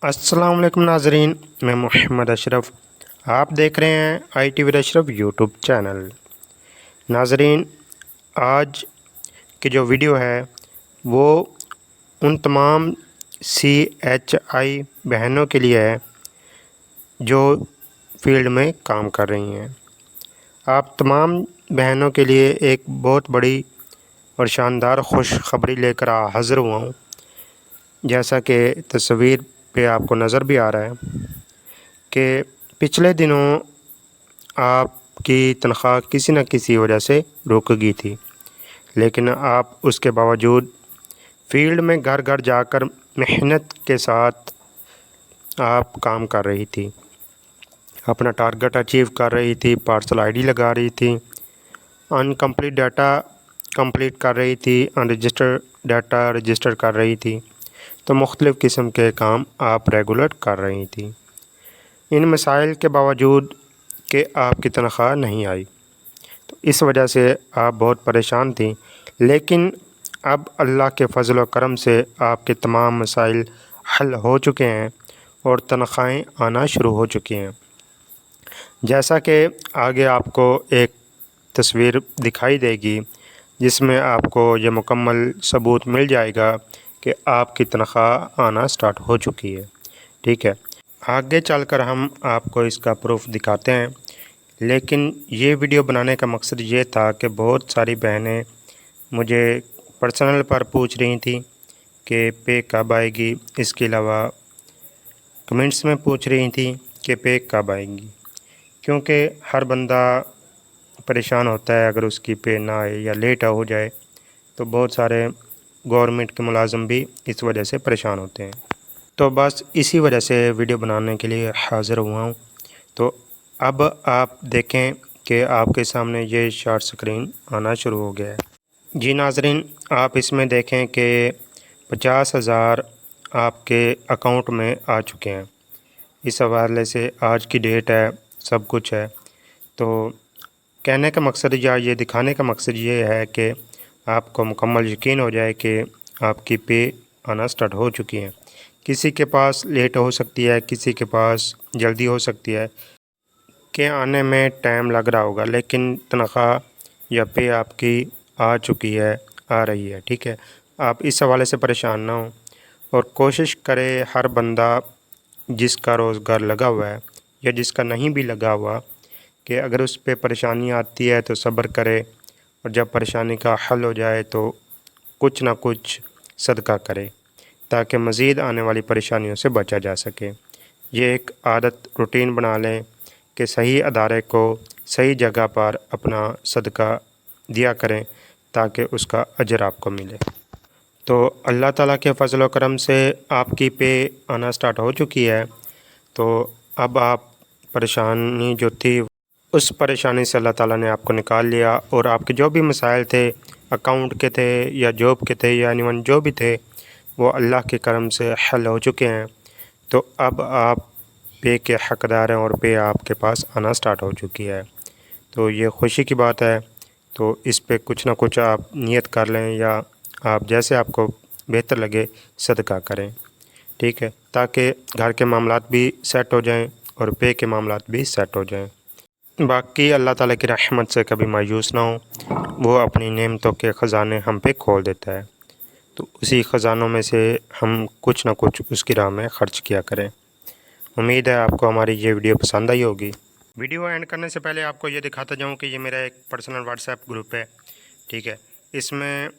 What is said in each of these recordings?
अस्सलाम वालेकुम नाजरीन, मैं मोहम्मद अशरफ। आप देख रहे हैं IT with Ashraf YouTube channel. नाजरीन, आज की जो वीडियो है वो उन तमाम CHI बहनों के लिए है जो फील्ड में काम कर रही हैं। आप तमाम बहनों के लिए एक बहुत बड़ी और शानदार खुशखबरी लेकर हाज़िर हुआ हूँ। जैसा कि तस्वीर पे आपको नज़र भी आ रहा है कि पिछले दिनों आपकी तनख्वाह किसी न किसी वजह से रुक गई थी, लेकिन आप उसके बावजूद फील्ड में घर घर जाकर मेहनत के साथ आप काम कर रही थी, अपना टारगेट अचीव कर रही थी, पार्सल ID लगा रही थी, अनकम्प्लीट डाटा कंप्लीट कर रही थी, अनरजिस्टर्ड डाटा रजिस्टर कर रही थी। तो मुख्तलिफ़ किस्म के काम आप रेगुलर कर रही थी। इन मसाइल के बावजूद कि आपकी तनख्वाह नहीं आई, तो इस वजह से आप बहुत परेशान थी। लेकिन अब अल्लाह के फ़ज़ल व करम से आपके तमाम मसाइल हल हो चुके हैं और तनख्वाहें आना शुरू हो चुकी हैं। जैसा कि आगे आपको एक तस्वीर दिखाई देगी जिसमें आपको ये मुकम्मल सबूत मिल जाएगा कि आपकी तनख्वाह आना स्टार्ट हो चुकी है। ठीक है, आगे चलकर हम आपको इसका प्रूफ दिखाते हैं। लेकिन ये वीडियो बनाने का मकसद ये था कि बहुत सारी बहनें मुझे पर्सनल पर पूछ रही थी कि पे कब आएगी। इसके अलावा कमेंट्स में पूछ रही थी कि पे कब आएगी, क्योंकि हर बंदा परेशान होता है अगर उसकी पे ना आए या लेट हो जाए। तो बहुत सारे गवर्नमेंट के मुलाजिम भी इस वजह से परेशान होते हैं। तो बस इसी वजह से वीडियो बनाने के लिए हाज़िर हुआ हूँ। तो अब आप देखें कि आपके सामने ये शार्ट स्क्रीन आना शुरू हो गया है। जी नाजरीन, आप इसमें देखें कि 50,000 आपके अकाउंट में आ चुके हैं। इस हवाले से आज की डेट है, सब कुछ है। तो कहने का मकसद या ये दिखाने का मकसद ये है कि आपको मुकम्मल यकीन हो जाए कि आपकी पे आना स्टार्ट हो चुकी है। किसी के पास लेट हो सकती है, किसी के पास जल्दी हो सकती है कि आने में टाइम लग रहा होगा, लेकिन तनख्वाह या पे आपकी आ चुकी है, आ रही है। ठीक है, आप इस हवाले से परेशान ना हो और कोशिश करें हर बंदा जिसका रोज़गार लगा हुआ है या जिसका नहीं भी लगा हुआ कि अगर उस पर परेशानी आती है तो सब्र करे और जब परेशानी का हल हो जाए तो कुछ ना कुछ सदका करे ताकि मज़ीद आने वाली परेशानियों से बचा जा सके। ये एक आदत रूटीन बना लें कि सही अदारे को सही जगह पर अपना सदका दिया करें ताकि उसका अजर आपको मिले। तो अल्लाह ताला के फ़ज़ल व करम से आपकी पे आना स्टार्ट हो चुकी है। तो अब आप परेशानी जो थी उस परेशानी से अल्लाह ताला ने आपको निकाल लिया और आपके जो भी मसाइल थे, अकाउंट के थे या जॉब के थे या एनीवन जो भी थे, वो अल्लाह के करम से हल हो चुके हैं। तो अब आप पे के हक़दार हैं और पे आपके पास आना स्टार्ट हो चुकी है। तो ये खुशी की बात है। तो इस पे कुछ ना कुछ आप नियत कर लें या आप जैसे आपको बेहतर लगे सदका करें। ठीक है, ताकि घर के मामलात भी सेट हो जाएं और पे के मामलात भी सेट हो जाएं। बाकी अल्लाह ताला की रहमत से कभी मायूस ना हो, वो अपनी नेमतों के ख़जाने हम पे खोल देता है। तो उसी ख़जानों में से हम कुछ ना कुछ उसकी राह में ख़र्च किया करें। उम्मीद है आपको हमारी ये वीडियो पसंद आई होगी। वीडियो एंड करने से पहले आपको ये दिखाता जाऊँ कि ये मेरा एक पर्सनल व्हाट्सएप ग्रुप है। ठीक है, इसमें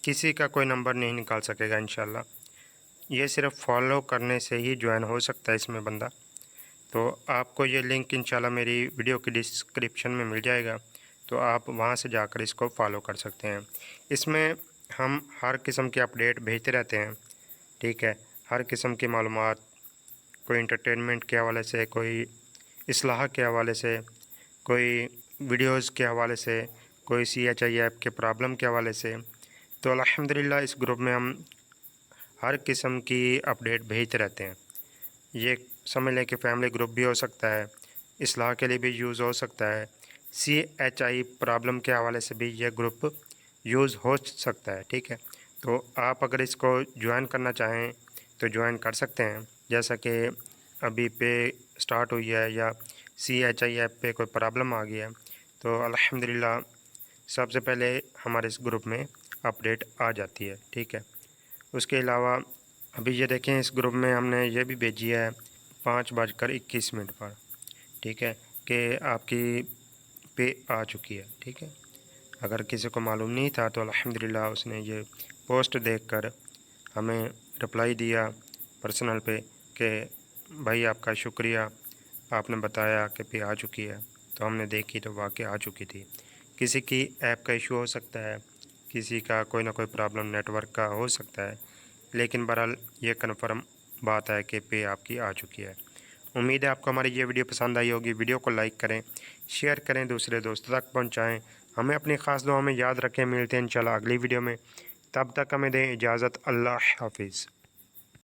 किसी का कोई नंबर नहीं निकाल सकेगा इंशाल्लाह। ये सिर्फ़ फॉलो करने से ही ज्वाइन हो सकता है इसमें बंदा। तो आपको ये लिंक इंशाल्लाह मेरी वीडियो की डिस्क्रिप्शन में मिल जाएगा, तो आप वहाँ से जाकर इसको फॉलो कर सकते हैं। इसमें हम हर किस्म के अपडेट भेजते रहते हैं। ठीक है, हर किस्म की मालूमात, कोई इंटरटेनमेंट के हवाले से, कोई इस्लाह के हवाले से, कोई वीडियोज़ के हवाले से, कोई CHI ऐप के प्रॉब्लम के हवाले से। तो अल्हम्दुलिल्लाह इस ग्रुप में हम हर किस्म की अपडेट भेजते रहते हैं। ये समझ लें कि फैमिली ग्रुप भी हो सकता है, इस्लाह के लिए भी यूज़ हो सकता है, CHI प्रॉब्लम के हवाले से भी ये ग्रुप यूज़ हो सकता है। ठीक है, तो आप अगर इसको ज्वाइन करना चाहें तो ज्वाइन कर सकते हैं। جیسا کہ ابھی پے سٹارٹ ہوئی ہے یا CHI ایپ پہ کوئی پرابلم آ گیا ہے، تو الحمدللہ سب سے پہلے ہمارے اس گروپ میں اپڈیٹ آ جاتی ہے، ٹھیک ہے۔ اس کے علاوہ ابھی یہ دیکھیں اس گروپ میں ہم نے یہ بھی بھیجی ہے 5:21 پر، ٹھیک ہے، کہ آپ کی پے آ چکی ہے، ٹھیک ہے۔ اگر کسی کو معلوم نہیں تھا تو الحمدللہ اس نے یہ پوسٹ دیکھ کر ہمیں رپلائی دیا پرسنل پہ کہ بھائی آپ کا شکریہ، آپ نے بتایا کہ پے آ چکی ہے، تو ہم نے دیکھی تو واقعی آ چکی تھی۔ کسی کی ایپ کا ایشو ہو سکتا ہے، کسی کا کوئی نہ کوئی پرابلم نیٹ ورک کا ہو سکتا ہے، لیکن بہرحال یہ کنفرم بات ہے کہ پے آپ کی آ چکی ہے۔ امید ہے آپ کو ہماری یہ ویڈیو پسند آئی ہوگی۔ ویڈیو کو لائک کریں، شیئر کریں، دوسرے دوستوں تک پہنچائیں، ہمیں اپنی خاص دعاؤں میں یاد رکھیں۔ ملتے ہیں انشاءاللہ اگلی ویڈیو میں، تب تک ہمیں دیں اجازت۔ اللہ حافظ۔